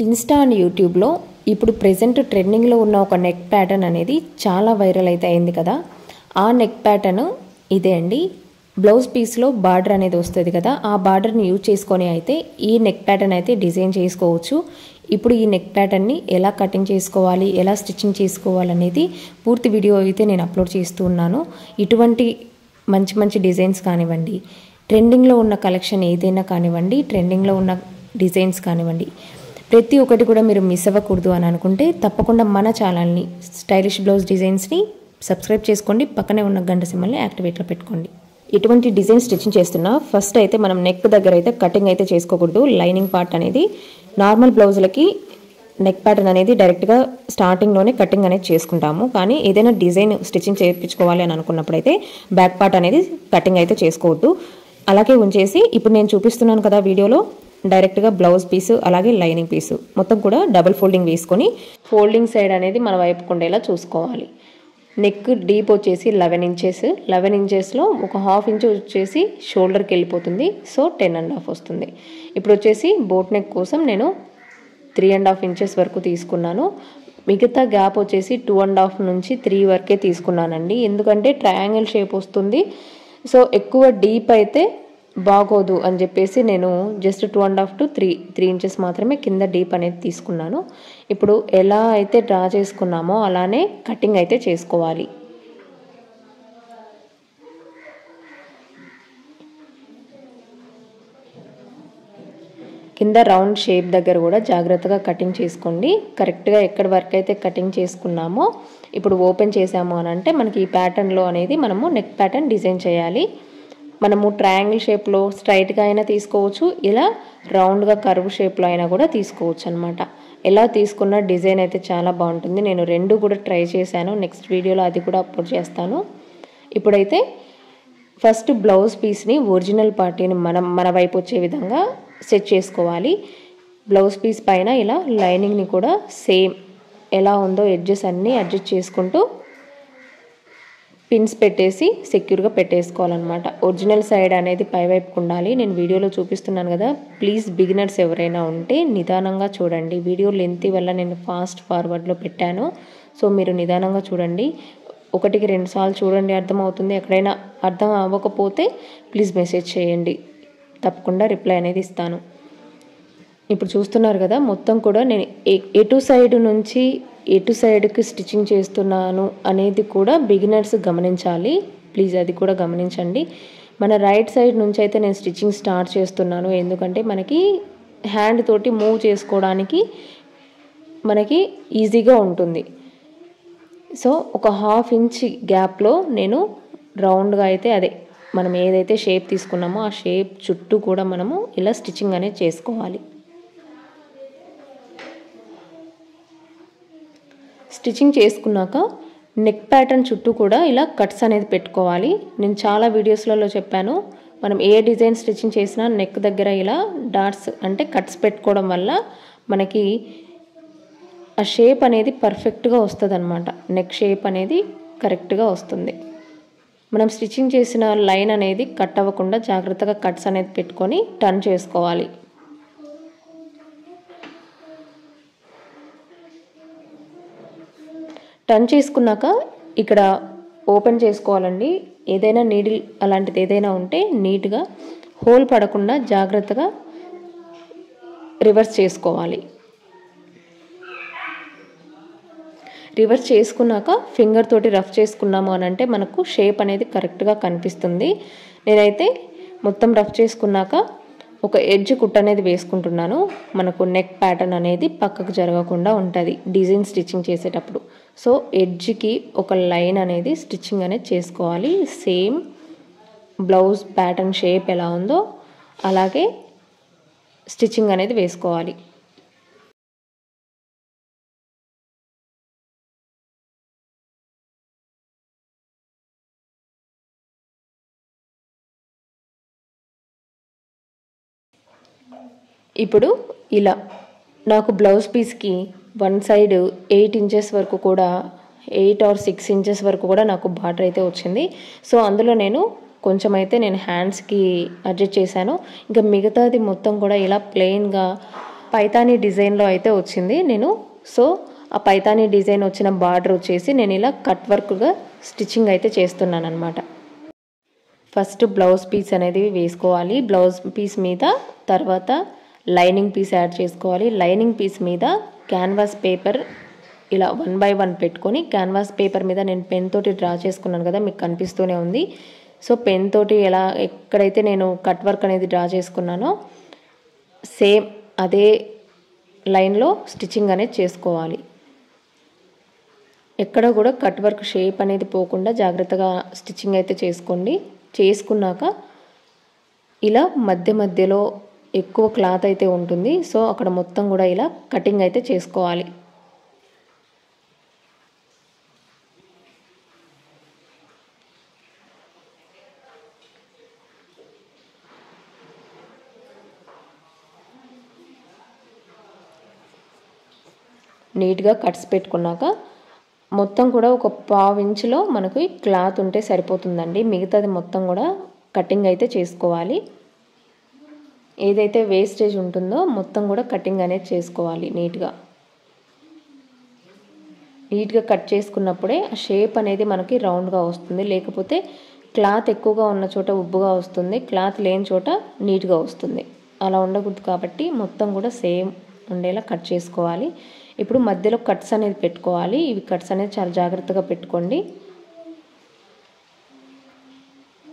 Insta and యూట్యూబ్లో ఇప్పుడు present ట్రెండింగ్లో ఉన్న ఒక నెక్ ప్యాటర్న్ అనేది చాలా వైరల్ అయితే అయింది కదా. ఆ నెక్ ప్యాటర్న్ ఇదే అండి. బ్లౌజ్ పీస్లో బార్డర్ అనేది వస్తుంది కదా, ఆ బార్డర్ని యూజ్ చేసుకొని అయితే ఈ నెక్ ప్యాటర్న్ అయితే డిజైన్ చేసుకోవచ్చు. ఇప్పుడు ఈ నెక్ ప్యాటర్న్ని ఎలా కటింగ్ చేసుకోవాలి, ఎలా స్టిచ్చింగ్ చేసుకోవాలనేది పూర్తి వీడియో అయితే నేను అప్లోడ్ చేస్తూ ఉన్నాను. ఇటువంటి మంచి మంచి డిజైన్స్ కానివ్వండి, ట్రెండింగ్లో ఉన్న కలెక్షన్ ఏదైనా కానివ్వండి, ట్రెండింగ్లో ఉన్న డిజైన్స్ కానివ్వండి, ప్రతి ఒక్కటి కూడా మీరు మిస్ అవ్వకూడదు అని అనుకుంటే తప్పకుండా మన ఛానల్ని స్టైలిష్ బ్లౌజ్ డిజైన్స్ని సబ్స్క్రైబ్ చేసుకోండి. పక్కనే ఉన్న గంట సింబల్ని యాక్టివేట్లో పెట్టుకోండి. ఎటువంటి డిజైన్ స్టిచ్చింగ్ చేస్తున్నా ఫస్ట్ అయితే మనం నెక్ దగ్గర అయితే కటింగ్ అయితే చేసుకోకూడదు. లైనింగ్ పార్ట్ అనేది నార్మల్ బ్లౌజులకి నెక్ ప్యాటర్న్ అనేది డైరెక్ట్గా స్టార్టింగ్లోనే కటింగ్ అనేది చేసుకుంటాము. కానీ ఏదైనా డిజైన్ స్టిచ్చింగ్ చేయించుకోవాలి అని అనుకున్నప్పుడు అయితే బ్యాక్ పార్ట్ అనేది కటింగ్ అయితే చేసుకోవద్దు. అలాగే ఉంచేసి ఇప్పుడు నేను చూపిస్తున్నాను కదా వీడియోలో, డైరెక్ట్గా బ్లౌజ్ పీసు అలాగే లైనింగ్ పీసు మొత్తం కూడా డబుల్ ఫోల్డింగ్ వేసుకొని ఫోల్డింగ్ సైడ్ అనేది మన వైపుకు ఉండేలా చూసుకోవాలి. నెక్ డీప్ వచ్చేసి 11 ఇంచెస్, 11 ఇంచెస్లో ఒక హాఫ్ ఇంచ్ వచ్చేసి షోల్డర్కి వెళ్ళిపోతుంది. సో 10.5 వస్తుంది. ఇప్పుడు వచ్చేసి బోట్ నెక్ కోసం నేను 3.5 ఇంచెస్ వరకు తీసుకున్నాను. మిగతా గ్యాప్ వచ్చేసి 2.5 నుంచి 3 వరకే తీసుకున్నానండి. ఎందుకంటే ట్రయాంగిల్ షేప్ వస్తుంది. సో ఎక్కువ డీప్ అయితే బాగోదు అని చెప్పేసి నేను జస్ట్ 2.5 to 3 ఇంచెస్ మాత్రమే కింద డీప్ అనేది తీసుకున్నాను. ఇప్పుడు ఎలా అయితే డ్రా చేసుకున్నామో అలానే కటింగ్ అయితే చేసుకోవాలి. కింద రౌండ్ షేప్ దగ్గర కూడా జాగ్రత్తగా కటింగ్ చేసుకోండి. కరెక్ట్గా ఎక్కడి వరకు అయితే కటింగ్ చేసుకున్నామో ఇప్పుడు ఓపెన్ చేసాము అని అంటే మనకి ఈ ప్యాటర్న్లో అనేది మనము నెక్ ప్యాటర్న్ డిజైన్ చేయాలి. మనము ట్రయాంగిల్ షేప్లో స్ట్రైట్గా అయినా తీసుకోవచ్చు, ఇలా రౌండ్గా కర్వ్ షేప్లో అయినా కూడా తీసుకోవచ్చు అనమాట. ఎలా తీసుకున్న డిజైన్ అయితే చాలా బాగుంటుంది. నేను రెండు కూడా ట్రై చేశాను. నెక్స్ట్ వీడియోలో అది కూడా అప్లోడ్ చేస్తాను. ఇప్పుడైతే ఫస్ట్ బ్లౌజ్ పీస్ని ఒరిజినల్ పార్టీని మన వైపు వచ్చే విధంగా సెట్ చేసుకోవాలి. బ్లౌజ్ పీస్ పైన ఇలా లైనింగ్ని కూడా సేమ్ ఎలా ఉందో ఎడ్జెస్ అన్నీ అడ్జస్ట్ చేసుకుంటూ పిన్స్ పెట్టేసి సెక్యూర్గా పెట్టేసుకోవాలన్నమాట. ఒరిజినల్ సైడ్ అనేది పైవైపుకు ఉండాలి. నేను వీడియోలో చూపిస్తున్నాను కదా, ప్లీజ్ బిగినర్స్ ఎవరైనా ఉంటే నిదానంగా చూడండి. వీడియో లెంత్ వల్ల నేను ఫాస్ట్ ఫార్వర్డ్లో పెట్టాను. సో మీరు నిదానంగా చూడండి. 1-2 సార్లు చూడండి, అర్థమవుతుంది. ఎక్కడైనా అర్థం అవ్వకపోతే ప్లీజ్ మెసేజ్ చేయండి, తప్పకుండా రిప్లై అనేది ఇస్తాను. ఇప్పుడు చూస్తున్నారు కదా, మొత్తం కూడా నేను ఎటు సైడ్ నుంచి ఎటు సైడ్కి స్టిచ్చింగ్ చేస్తున్నాను అనేది కూడా బిగినర్స్ గమనించాలి. ప్లీజ్ అది కూడా గమనించండి. మన రైట్ సైడ్ నుంచి అయితే నేను స్టిచ్చింగ్ స్టార్ట్ చేస్తున్నాను. ఎందుకంటే మనకి హ్యాండ్ తోటి మూవ్ చేసుకోవడానికి మనకి ఈజీగా ఉంటుంది. సో ఒక హాఫ్ ఇంచ్ గ్యాప్లో నేను రౌండ్గా అయితే అదే మనం ఏదైతే షేప్ తీసుకున్నామో ఆ షేప్ చుట్టూ కూడా మనము ఇలా స్టిచ్చింగ్ అనేది చేసుకోవాలి. స్టిచ్చింగ్ చేసుకున్నాక నెక్ ప్యాటర్న్ చుట్టూ కూడా ఇలా కట్స్ అనేది పెట్టుకోవాలి. నేను చాలా వీడియోస్లలో చెప్పాను, మనం ఏ డిజైన్ స్టిచ్చింగ్ చేసినా నెక్ దగ్గర ఇలా డాట్స్ అంటే కట్స్ పెట్టుకోవడం వల్ల మనకి ఆ షేప్ అనేది పర్ఫెక్ట్గా వస్తుంది అనమాట. నెక్ షేప్ అనేది కరెక్ట్గా వస్తుంది. మనం స్టిచ్చింగ్ చేసిన లైన్ అనేది కట్ అవ్వకుండా జాగ్రత్తగా కట్స్ అనేది పెట్టుకొని టర్న్ చేసుకోవాలి. టర్న్ చేసుకున్నాక ఇక్కడ ఓపెన్ చేసుకోవాలండి. ఏదైనా నీడిల్ అలాంటిది ఏదైనా ఉంటే నీట్గా హోల్ పడకుండా జాగ్రత్తగా రివర్స్ చేసుకోవాలి. రివర్స్ చేసుకున్నాక ఫింగర్ తోటి రఫ్ చేసుకున్నాము అని అంటే మనకు షేప్ అనేది కరెక్ట్గా కనిపిస్తుంది. నేనైతే మొత్తం రఫ్ చేసుకున్నాక ఒక ఎడ్జ్ కుట్ అనేది వేసుకుంటున్నాను. మనకు నెక్ ప్యాటర్న్ అనేది పక్కకు జరగకుండా ఉంటుంది డిజైన్ స్టిచ్చింగ్ చేసేటప్పుడు. సో ఎడ్జ్కి ఒక లైన్ అనేది స్టిచ్చింగ్ అనేది చేసుకోవాలి. సేమ్ బ్లౌజ్ ప్యాటర్న్ షేప్ ఎలా ఉందో అలాగే స్టిచ్చింగ్ అనేది వేసుకోవాలి. ఇప్పుడు ఇలా నాకు బ్లౌజ్ పీస్కి వన్ సైడ్ 8 ఇంచెస్ వరకు కూడా 8 or 6 ఇంచెస్ వరకు కూడా నాకు బార్డర్ అయితే వచ్చింది. సో అందులో నేను కొంచెం అయితే నేను హ్యాండ్స్కి అడ్జస్ట్ చేశాను. ఇంకా మిగతాది మొత్తం కూడా ఇలా ప్లెయిన్గా పైతానీ డిజైన్లో అయితే వచ్చింది. సో ఆ పైతానీ డిజైన్ వచ్చిన బార్డర్ వచ్చేసి నేను ఇలా కట్ వర్క్గా స్టిచ్చింగ్ అయితే చేస్తున్నాను అనమాట. ఫస్ట్ బ్లౌజ్ పీస్ అనేది వేసుకోవాలి. బ్లౌజ్ పీస్ మీద తర్వాత లైనింగ్ పీస్ యాడ్ చేసుకోవాలి. లైనింగ్ పీస్ మీద క్యాన్వాస్ పేపర్ ఇలా 1 by 1 పెట్టుకొని, క్యాన్వాస్ పేపర్ మీద నేను పెన్ తోటి డ్రా చేసుకున్నాను కదా, మీకు కనిపిస్తూనే ఉంది. సో పెన్ తోటి ఎక్కడైతే నేను కట్ వర్క్ అనేది డ్రా చేసుకున్నానో సేమ్ అదే లైన్లో స్టిచ్చింగ్ అనేది చేసుకోవాలి. ఎక్కడ కూడా కట్ వర్క్ షేప్ అనేది పోకుండా జాగ్రత్తగా స్టిచ్చింగ్ అయితే చేసుకోండి. చేసుకున్నాక ఇలా మధ్యలో ఎక్కువ క్లాత్ అయితే ఉంటుంది. సో అక్కడ మొత్తం కూడా ఇలా కటింగ్ అయితే చేసుకోవాలి. నీట్గా కట్స్ పెట్టుకున్నాక మొత్తం కూడా ఒక 1/2 ఇంచులో మనకి క్లాత్ ఉంటే సరిపోతుందండి. మిగతాది మొత్తం కూడా కటింగ్ అయితే చేసుకోవాలి. ఏదైతే వేస్టేజ్ ఉంటుందో మొత్తం కూడా కటింగ్ అనేది చేసుకోవాలి. నీట్గా కట్ చేసుకున్నప్పుడే ఆ షేప్ అనేది మనకి రౌండ్గా వస్తుంది. లేకపోతే క్లాత్ ఎక్కువగా ఉన్న చోట ఉబ్బుగా వస్తుంది, క్లాత్ లేని చోట నీట్గా వస్తుంది. అలా ఉండకూడదు కాబట్టి మొత్తం కూడా సేమ్ ఉండేలా కట్ చేసుకోవాలి. ఇప్పుడు మధ్యలో కట్స్ అనేది పెట్టుకోవాలి. ఇవి కట్స్ అనేది చాలా జాగ్రత్తగా పెట్టుకోండి.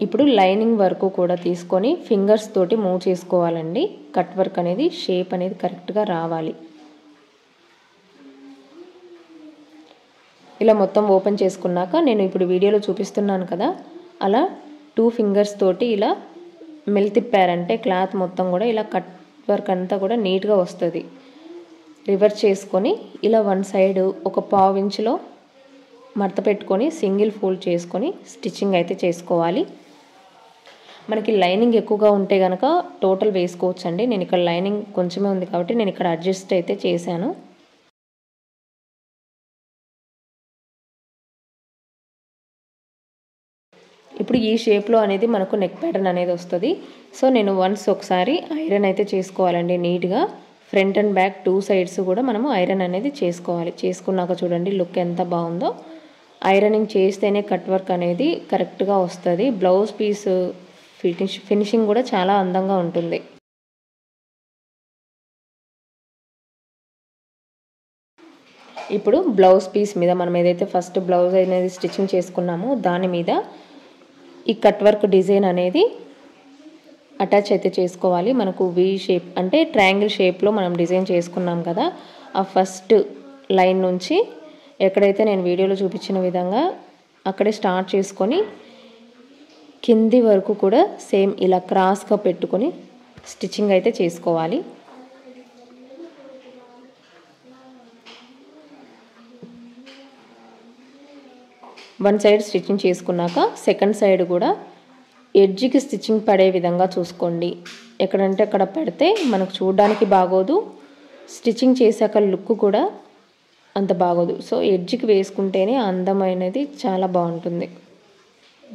ఇప్పుడు లైనింగ్ వరకు కూడా తీసుకొని ఫింగర్స్ తోటి మూవ్ చేసుకోవాలండి. కట్ వర్క్ అనేది షేప్ అనేది కరెక్ట్గా రావాలి. ఇలా మొత్తం ఓపెన్ చేసుకున్నాక నేను ఇప్పుడు వీడియోలో చూపిస్తున్నాను కదా, అలా 2 ఫింగర్స్ తోటి ఇలా మెలితిప్పారంటే క్లాత్ మొత్తం కూడా ఇలా కట్ వర్క్ అంతా కూడా నీట్గా వస్తుంది. రివర్స్ చేసుకొని ఇలా 1 సైడ్ ఒక 1/2 ఇంచులో మడత పెట్టుకొని సింగిల్ ఫోల్డ్ చేసుకొని స్టిచ్చింగ్ అయితే చేసుకోవాలి. మనకి లైనింగ్ ఎక్కువగా ఉంటే కనుక టోటల్ వేసుకోవచ్చండి. నేను ఇక్కడ లైనింగ్ కొంచెమే ఉంది కాబట్టి నేను ఇక్కడ అడ్జస్ట్ అయితే చేశాను. ఇప్పుడు ఈ షేప్లో అనేది మనకు నెక్ ప్యాటర్న్ అనేది వస్తుంది. సో నేను ఒకసారి ఐరన్ అయితే చేసుకోవాలండి. నీట్గా ఫ్రంట్ అండ్ బ్యాక్ 2 సైడ్స్ కూడా మనము ఐరన్ అనేది చేసుకోవాలి. చేసుకున్నాక చూడండి లుక్ ఎంత బాగుందో. ఐరనింగ్ చేస్తేనే కట్ వర్క్ అనేది కరెక్ట్గా వస్తుంది. బ్లౌజ్ పీస్ ఫినిషింగ్ కూడా చాలా అందంగా ఉంటుంది. ఇప్పుడు బ్లౌజ్ పీస్ మీద మనం ఏదైతే ఫస్ట్ బ్లౌజ్ అనేది స్టిచ్చింగ్ చేసుకున్నామో దాని మీద ఈ కట్ వర్క్ డిజైన్ అనేది అటాచ్ అయితే చేసుకోవాలి. మనకు వి షేప్ అంటే ట్రయాంగిల్ షేప్లో మనం డిజైన్ చేసుకున్నాం కదా, ఆ ఫస్ట్ లైన్ నుంచి ఎక్కడైతే నేను వీడియోలో చూపించిన విధంగా అక్కడే స్టార్ట్ చేసుకొని కింది వరకు కూడా సేమ్ ఇలా క్రాస్గా పెట్టుకొని స్టిచ్చింగ్ అయితే చేసుకోవాలి. వన్ సైడ్ స్టిచ్చింగ్ చేసుకున్నాక సెకండ్ సైడ్ కూడా ఎడ్జ్కి స్టిచ్చింగ్ పడే విధంగా చూసుకోండి. ఎక్కడంటే అక్కడ పెడితే మనకు చూడడానికి బాగోదు, స్టిచ్చింగ్ చేశాక లుక్ కూడా అంత బాగోదు. సో ఎడ్జ్కి వేసుకుంటేనే అందమైనది చాలా బాగుంటుంది.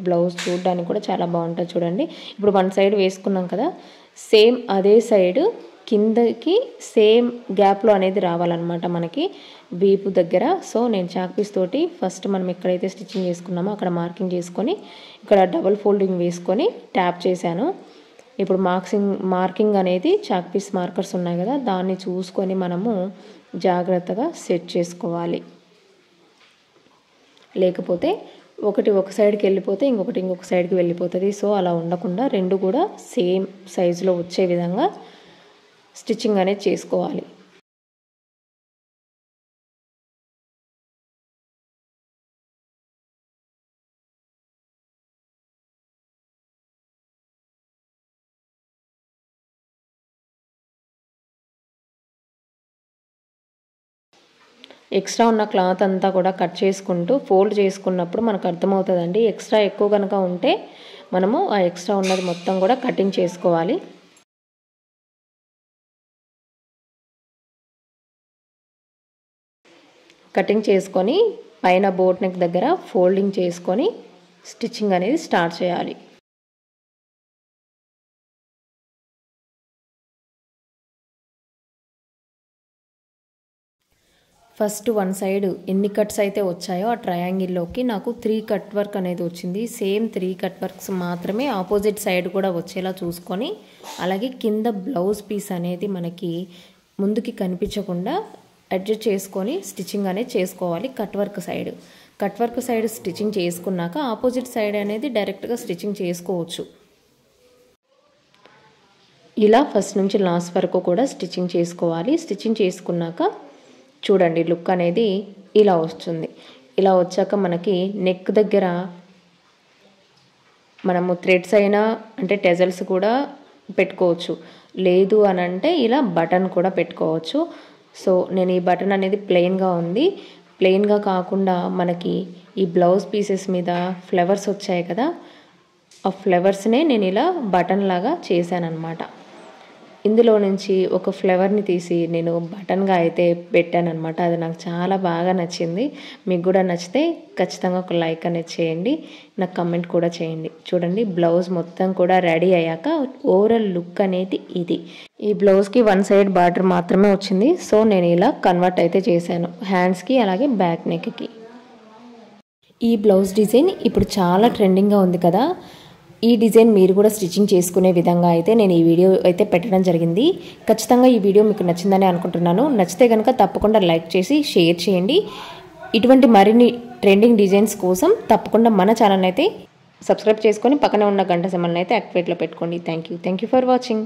బ్లౌజ్ చూడడానికి కూడా చాలా బాగుంటుంది. చూడండి ఇప్పుడు 1 సైడ్ వేసుకున్నాం కదా, సేమ్ అదే సైడ్ కిందకి సేమ్ గ్యాప్లో అనేది రావాలన్నమాట మనకి వీపు దగ్గర. సో నేను చాక్ పీస్ తోటి ఫస్ట్ మనం ఎక్కడైతే స్టిచ్చింగ్ చేసుకున్నామో అక్కడ మార్కింగ్ చేసుకొని ఇక్కడ డబుల్ ఫోల్డింగ్ వేసుకొని ట్యాప్ చేశాను. ఇప్పుడు మార్కింగ్ అనేది చాక్ పీస్ మార్కర్స్ ఉన్నాయి కదా, దాన్ని చూసుకొని మనము జాగ్రత్తగా సెట్ చేసుకోవాలి. లేకపోతే ఒకటి ఒక సైడ్కి వెళ్ళిపోతే ఇంకొక సైడ్కి వెళ్ళిపోతుంది. సో అలా ఉండకుండా రెండు కూడా సేమ్ సైజులో వచ్చే విధంగా స్టిచ్చింగ్ అనేది చేసుకోవాలి. ఎక్స్ట్రా ఉన్న క్లాత్ అంతా కూడా కట్ చేసుకుంటూ ఫోల్డ్ చేసుకున్నప్పుడు మనకు అర్థమవుతుందండి. ఎక్స్ట్రా ఎక్కువ కనుక ఉంటే మనము ఆ ఎక్స్ట్రా ఉన్నది మొత్తం కూడా కటింగ్ చేసుకోవాలి. కటింగ్ చేసుకొని పైన బోట్ నెక్ దగ్గర ఫోల్డింగ్ చేసుకొని స్టిచ్చింగ్ అనేది స్టార్ట్ చేయాలి. ఫస్ట్ వన్ సైడ్ ఎన్ని కట్స్ అయితే వచ్చాయో ఆ ట్రయాంగిల్లోకి నాకు 3 కట్ వర్క్ అనేది వచ్చింది. సేమ్ 3 కట్ వర్క్స్ మాత్రమే ఆపోజిట్ సైడ్ కూడా వచ్చేలా చూసుకొని, అలాగే కింద బ్లౌజ్ పీస్ అనేది మనకి ముందుకి కనిపించకుండా అడ్జస్ట్ చేసుకొని స్టిచ్చింగ్ అనేది చేసుకోవాలి. కట్ వర్క్ సైడ్ స్టిచ్చింగ్ చేసుకున్నాక ఆపోజిట్ సైడ్ అనేది డైరెక్ట్గా స్టిచ్చింగ్ చేసుకోవచ్చు. ఇలా ఫస్ట్ నుంచి లాస్ట్ వరకు కూడా స్టిచ్చింగ్ చేసుకోవాలి. స్టిచ్చింగ్ చేసుకున్నాక చూడండి లుక్ అనేది ఇలా వస్తుంది. ఇలా వచ్చాక మనకి నెక్ దగ్గర మనము థ్రెడ్స్ అయినా అంటే టెజల్స్ కూడా పెట్టుకోవచ్చు, లేదు అని అంటే ఇలా బటన్ కూడా పెట్టుకోవచ్చు. సో నేను ఈ బటన్ అనేది ప్లెయిన్గా ఉంది. ప్లెయిన్గా కాకుండా మనకి ఈ బ్లౌజ్ పీసెస్ మీద ఫ్లవర్స్ వచ్చాయి కదా, ఆ ఫ్లవర్స్నే నేను ఇలా బటన్ లాగా చేశానన్నమాట. ఇందులో నుంచి ఒక ఫ్లవర్ని తీసి నేను బటన్గా అయితే పెట్టానన్నమాట. అది నాకు చాలా బాగా నచ్చింది. మీకు కూడా నచ్చితే ఖచ్చితంగా ఒక లైక్ అనేది చేయండి, నాకు కమెంట్ కూడా చేయండి. చూడండి బ్లౌజ్ మొత్తం కూడా రెడీ అయ్యాక ఓవరాల్ లుక్ అనేది ఇది. ఈ బ్లౌజ్కి వన్ సైడ్ బార్డర్ మాత్రమే వచ్చింది. సో నేను ఇలా కన్వర్ట్ అయితే చేశాను హ్యాండ్స్కి అలాగే బ్యాక్ నెక్కి. ఈ బ్లౌజ్ డిజైన్ ఇప్పుడు చాలా ట్రెండింగ్గా ఉంది కదా. ఈ డిజైన్ మీరు కూడా స్టిచ్చింగ్ చేసుకునే విధంగా అయితే నేను ఈ వీడియో అయితే పెట్టడం జరిగింది. ఖచ్చితంగా ఈ వీడియో మీకు నచ్చిందని అనుకుంటున్నాను. నచ్చితే కనుక తప్పకుండా లైక్ చేసి షేర్ చేయండి. ఇటువంటి మరిన్ని ట్రెండింగ్ డిజైన్స్ కోసం తప్పకుండా మన ఛానల్ అయితే సబ్స్క్రైబ్ చేసుకొని పక్కనే ఉన్న గంట సింబల్ని అయితే యాక్టివేట్లో పెట్టుకోండి. Thank you for watching.